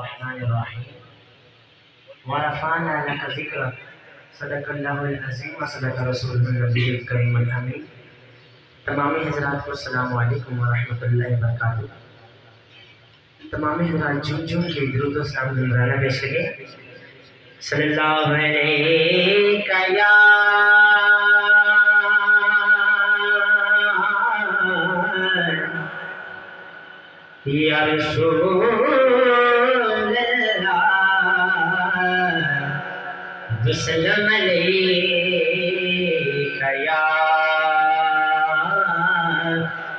الرحمن الرحیم ورفعنا لك ذکرک صدق اللہ العظیم وصدق رسول النبی الکریم الامین۔ تمام حضرات کو السلام علیکم ورحمۃ اللہ وبرکاتہ۔ تمام حضرات جھوم جھوم کے درود و سلام گنگرانا پیش کریں۔ صلی اللہ علیہ یا رسول اللہ وسلم علیک یا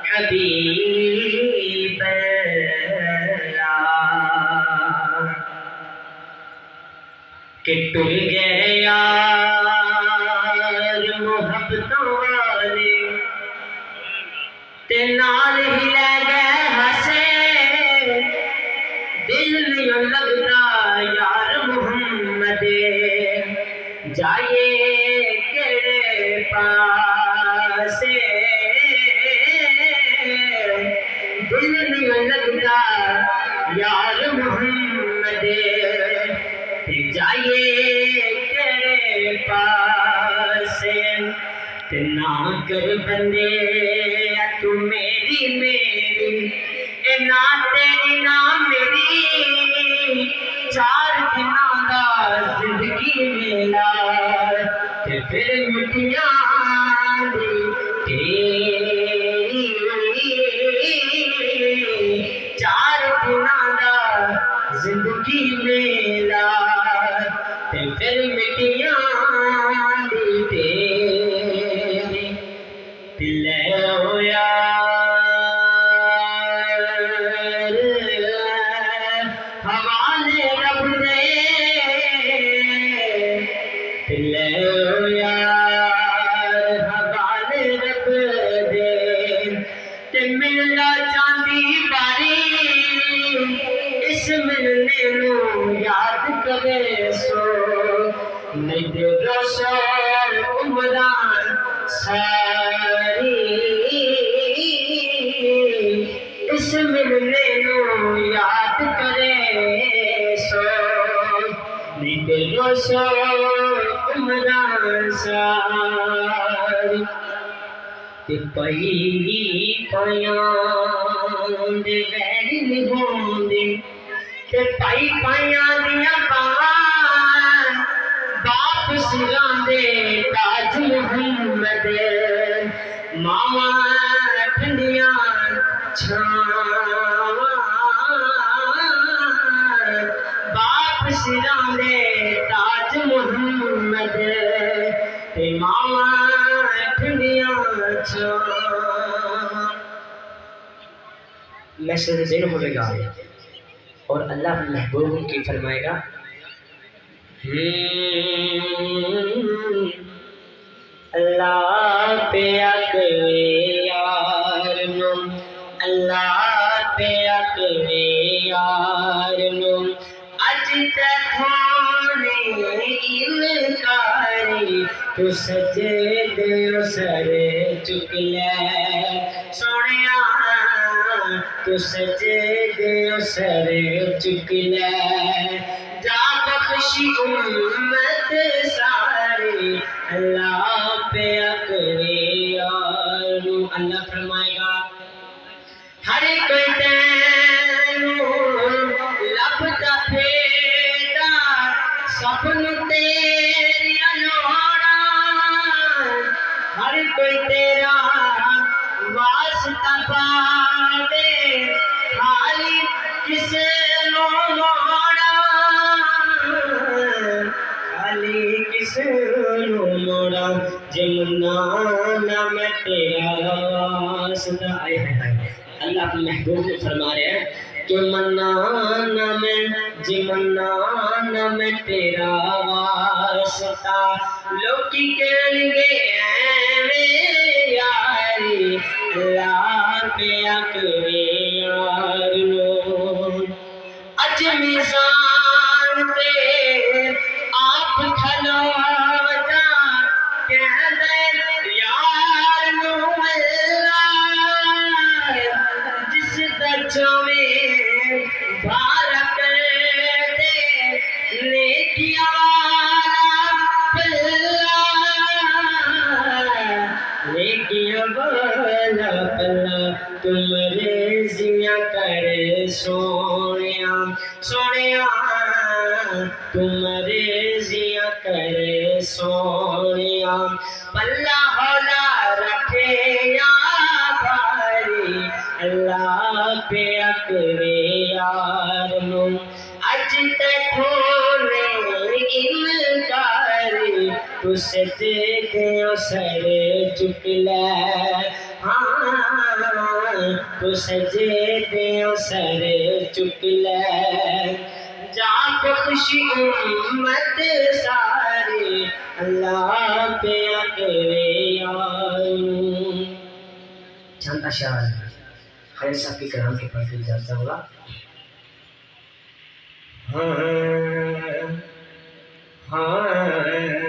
حبیب اللہ کہ ٹل گئے یار محبتوں والے تے نال ہی لے گئے ہسے دل نہیں لگتا یار محمد جائے کیڑے پاسے دل نہیں لگتا یار محمد جائے کیڑے پاسے نہ کر بندے تو میری اے نہ تیری نہ میری چار دنوں دا زندگی میلا تے پھر مٹیاں دی تیری چار دنوں دا زندگی میلا تے پھر مٹیاں دی تیری دل ہویا حوالے رب دے دل ہویا حوالے رب دے تے ملنا چاندی باری اس ملنے نو یاد کرے سو نہیں دے روشن عمران ساری اس ملنے نو یاد کرے سو نہیں دے روشن عمران ساری تے پئی پایاں دے ویر نہیں ہوندے تے پائی پایاں دیاں باواں باپ سراں دے تاج محمد ماواں ٹھنڈیاں چھاواں باپ سراں دے تاج محمد تے ماواں ٹھنڈیاں چھاواں۔ میسج دن ہوئے گا اور اللہ محبوب کی فرمائے گا اللہ پہ اکوے یار نو اللہ پہ اکوے یار نو اج تھانے انکاری تو سجدے سر چک لے سونیا تو سجدے سر چک لے جا بخشی امت ساری اللہ پہ اکوے یار اللہ فرمائے گا ہر کوئی تینو لبدا پھیردا سپن تیریا لوڑا ہر کوئی تیرا واسطہ پاوے خالی کسے نو موڑا خالی کسے نو موڑا جمنا نہ میں تیرا واسطہ آئے اللہ اپنے محبوب کو فرما رہے ہیں کہ منانا میں جمنا نہ میں تیرا واسطہ لوکی کہن گے یاری اللہ پہ اکوے یار نو اج میزان پہ آپ کھلو جا کہہ دے یار نو اللہ جس دا چویں بھارا کرے تم ریزیاں کر سونیا سونیا تم ریزیاں کر سونیا بلہ ہولا رکھے یا باری اللہ پہ اکرے یار نو اج تے تھوڑے انکاری تو سجدیوں سر چک لے ہاں تو سجدیوں سر چک لے جا خوشی امت ساری اللہ پہ اکرے یار چند اشعار خیر صاحب کی کلام کے پڑھ کے اجازت ہوگا ہاں ہاں